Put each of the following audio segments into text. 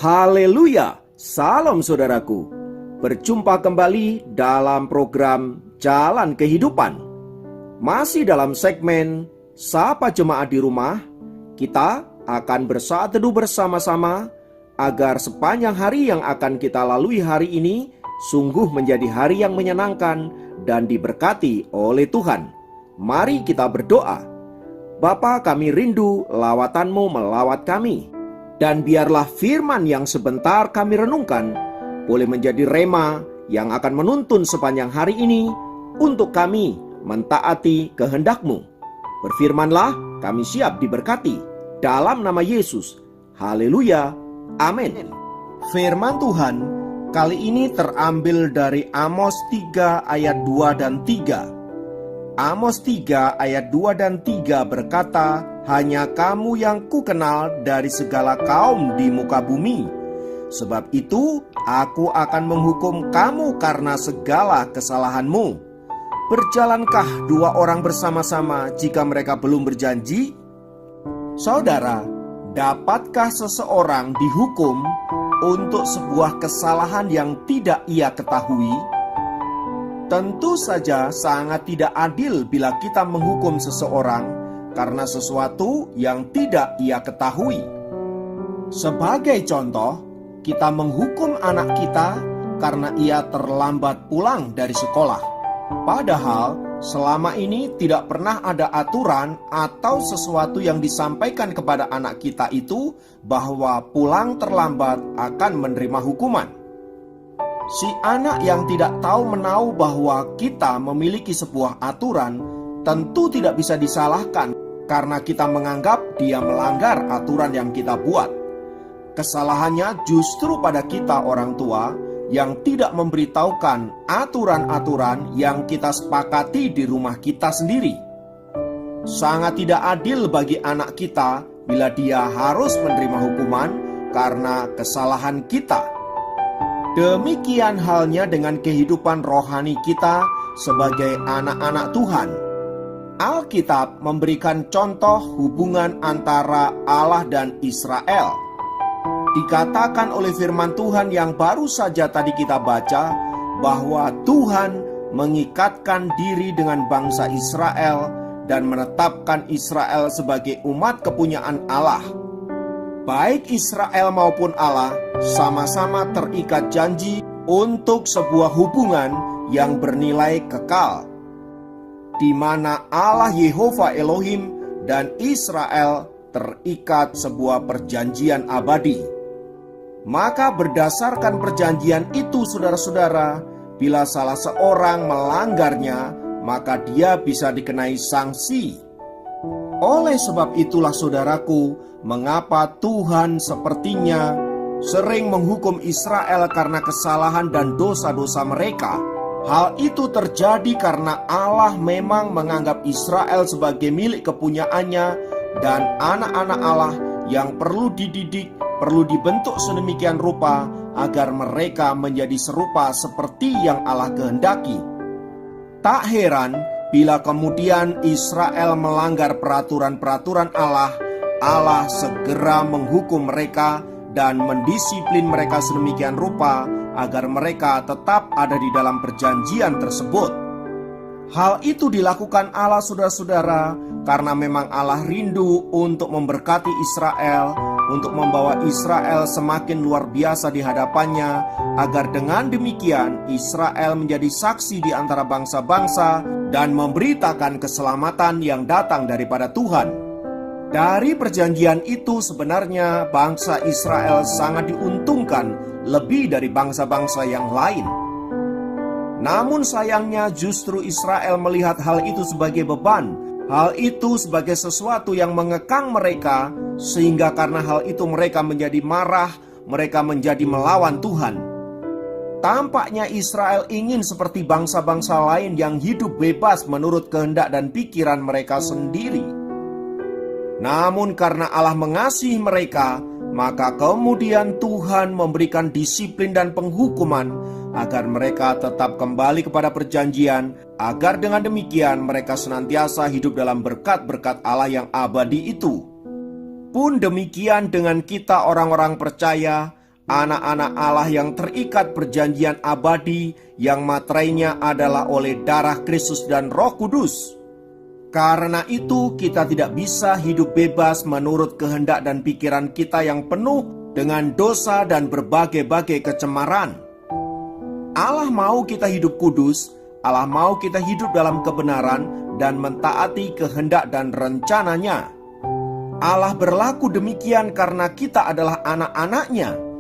Haleluya, salam saudaraku. Berjumpa kembali dalam program Jalan Kehidupan. Masih dalam segmen Sapa Jemaat di Rumah, kita akan bersaat teduh bersama-sama agar sepanjang hari yang akan kita lalui hari ini sungguh menjadi hari yang menyenangkan dan diberkati oleh Tuhan. Mari kita berdoa. Bapa, kami rindu lawatan-Mu melawat kami. Dan biarlah firman yang sebentar kami renungkan boleh menjadi rema yang akan menuntun sepanjang hari ini untuk kami mentaati kehendak-Mu. Berfirmanlah, kami siap diberkati. Dalam nama Yesus. Haleluya. Amin. Firman Tuhan kali ini terambil dari Amos 3 ayat 2 dan 3. Amos 3 ayat 2 dan 3 berkata, "Hanya kamu yang kukenal dari segala kaum di muka bumi. Sebab itu aku akan menghukum kamu karena segala kesalahanmu. Berjalankah dua orang bersama-sama jika mereka belum berjanji?" Saudara, dapatkah seseorang dihukum untuk sebuah kesalahan yang tidak ia ketahui? Tentu saja sangat tidak adil bila kita menghukum seseorang karena sesuatu yang tidak ia ketahui. Sebagai contoh, kita menghukum anak kita karena ia terlambat pulang dari sekolah. Padahal selama ini tidak pernah ada aturan atau sesuatu yang disampaikan kepada anak kita itu bahwa pulang terlambat akan menerima hukuman. Si anak yang tidak tahu menahu bahwa kita memiliki sebuah aturan tentu tidak bisa disalahkan karena kita menganggap dia melanggar aturan yang kita buat. Kesalahannya justru pada kita orang tua yang tidak memberitahukan aturan-aturan yang kita sepakati di rumah kita sendiri. Sangat tidak adil bagi anak kita bila dia harus menerima hukuman karena kesalahan kita. Demikian halnya dengan kehidupan rohani kita sebagai anak-anak Tuhan. Alkitab memberikan contoh hubungan antara Allah dan Israel. Dikatakan oleh firman Tuhan yang baru saja tadi kita baca bahwa Tuhan mengikatkan diri dengan bangsa Israel dan menetapkan Israel sebagai umat kepunyaan Allah. Baik Israel maupun Allah sama-sama terikat janji untuk sebuah hubungan yang bernilai kekal, di mana Allah Yehova Elohim dan Israel terikat sebuah perjanjian abadi. Maka berdasarkan perjanjian itu saudara-saudara, bila salah seorang melanggarnya, maka dia bisa dikenai sanksi. Oleh sebab itulah saudaraku, mengapa Tuhan sepertinya sering menghukum Israel karena kesalahan dan dosa-dosa mereka. Hal itu terjadi karena Allah memang menganggap Israel sebagai milik kepunyaannya dan anak-anak Allah yang perlu dididik, perlu dibentuk sedemikian rupa agar mereka menjadi serupa seperti yang Allah kehendaki. Tak heran bila kemudian Israel melanggar peraturan-peraturan Allah, Allah segera menghukum mereka dan mendisiplin mereka sedemikian rupa agar mereka tetap ada di dalam perjanjian tersebut. Hal itu dilakukan Allah saudara-saudara karena memang Allah rindu untuk memberkati Israel, untuk membawa Israel semakin luar biasa di hadapannya, agar dengan demikian Israel menjadi saksi di antara bangsa-bangsa dan memberitakan keselamatan yang datang daripada Tuhan. Dari perjanjian itu sebenarnya bangsa Israel sangat diuntungkan lebih dari bangsa-bangsa yang lain. Namun sayangnya justru Israel melihat hal itu sebagai beban, hal itu sebagai sesuatu yang mengekang mereka, sehingga karena hal itu mereka menjadi marah, mereka menjadi melawan Tuhan. Tampaknya Israel ingin seperti bangsa-bangsa lain yang hidup bebas menurut kehendak dan pikiran mereka sendiri. Namun karena Allah mengasihi mereka, maka kemudian Tuhan memberikan disiplin dan penghukuman agar mereka tetap kembali kepada perjanjian, agar dengan demikian mereka senantiasa hidup dalam berkat-berkat Allah yang abadi itu. Pun demikian dengan kita orang-orang percaya, anak-anak Allah yang terikat perjanjian abadi yang materainya adalah oleh darah Kristus dan Roh Kudus. Karena itu kita tidak bisa hidup bebas menurut kehendak dan pikiran kita yang penuh dengan dosa dan berbagai-bagai kecemaran. Allah mau kita hidup kudus, Allah mau kita hidup dalam kebenaran dan mentaati kehendak dan rencananya. Allah berlaku demikian karena kita adalah anak-anak-Nya.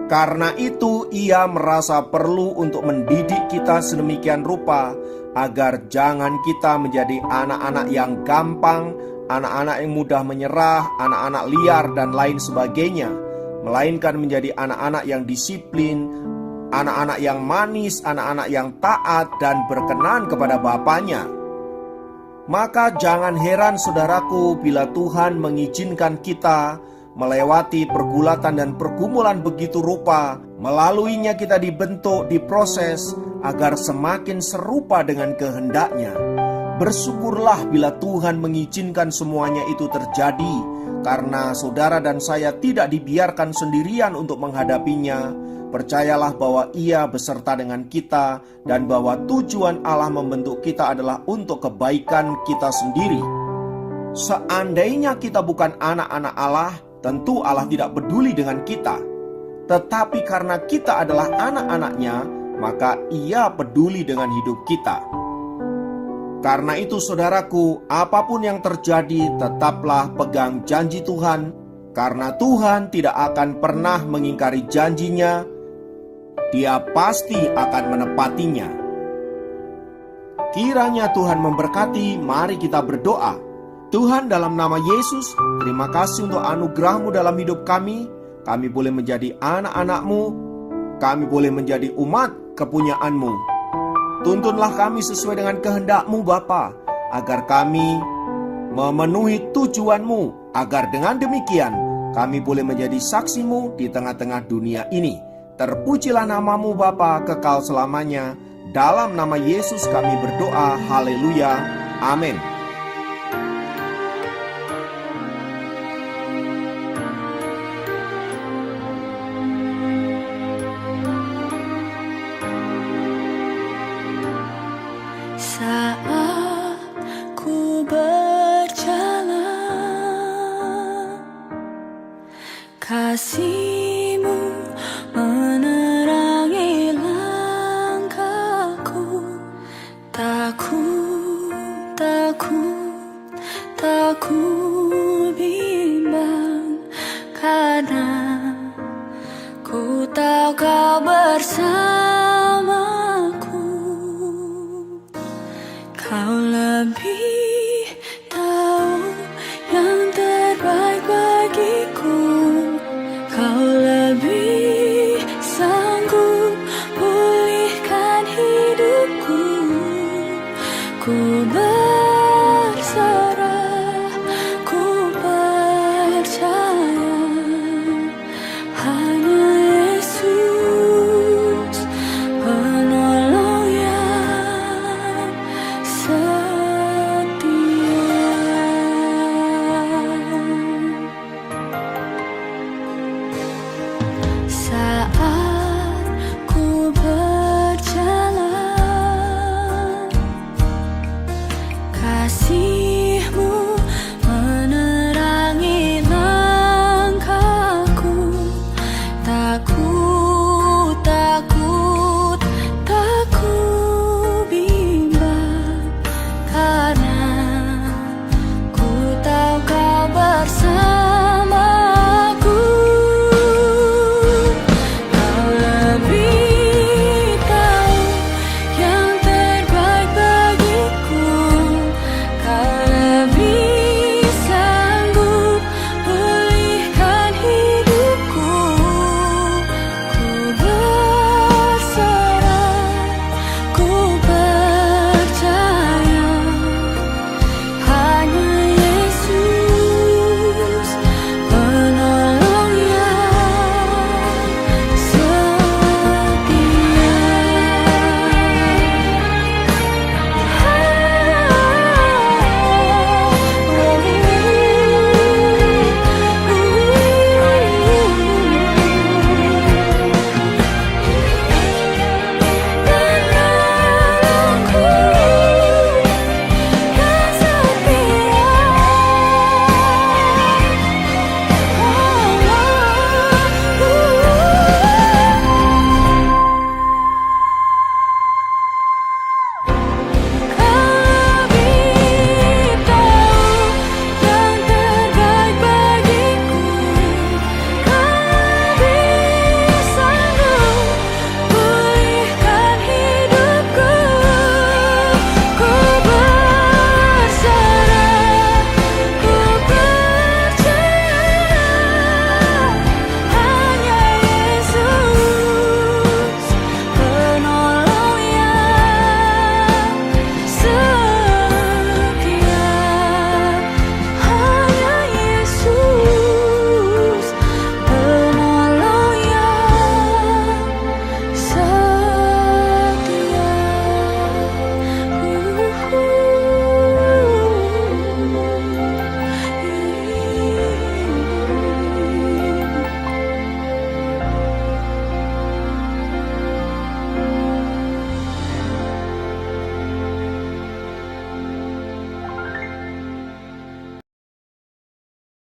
Karena itu Ia merasa perlu untuk mendidik kita sedemikian rupa agar jangan kita menjadi anak-anak yang gampang, anak-anak yang mudah menyerah, anak-anak liar dan lain sebagainya, melainkan menjadi anak-anak yang disiplin, anak-anak yang manis, anak-anak yang taat dan berkenan kepada Bapaknya. Maka jangan heran saudaraku bila Tuhan mengizinkan kita melewati pergulatan dan pergumulan begitu rupa. Melaluinya kita dibentuk, diproses agar semakin serupa dengan kehendak-Nya. Bersyukurlah bila Tuhan mengizinkan semuanya itu terjadi, karena saudara dan saya tidak dibiarkan sendirian untuk menghadapinya. Percayalah bahwa Ia beserta dengan kita dan bahwa tujuan Allah membentuk kita adalah untuk kebaikan kita sendiri. Seandainya kita bukan anak-anak Allah, tentu Allah tidak peduli dengan kita. Tetapi karena kita adalah anak-anak-Nya, maka Ia peduli dengan hidup kita. Karena itu saudaraku, apapun yang terjadi, tetaplah pegang janji Tuhan. Karena Tuhan tidak akan pernah mengingkari janjinya, Dia pasti akan menepatinya. Kiranya Tuhan memberkati, mari kita berdoa. Tuhan, dalam nama Yesus, terima kasih untuk anugerah-Mu dalam hidup kami. Kami boleh menjadi anak-anak-Mu, kami boleh menjadi umat kepunyaan-Mu. Tuntunlah kami sesuai dengan kehendak-Mu Bapa, agar kami memenuhi tujuan-Mu, agar dengan demikian kami boleh menjadi saksi-Mu di tengah-tengah dunia ini. Terpujilah nama-Mu Bapa kekal selamanya. Dalam nama Yesus kami berdoa, haleluya, amin. Saat ku berjalan, kasih-Mu menerangi langkahku. Takut, takut, takut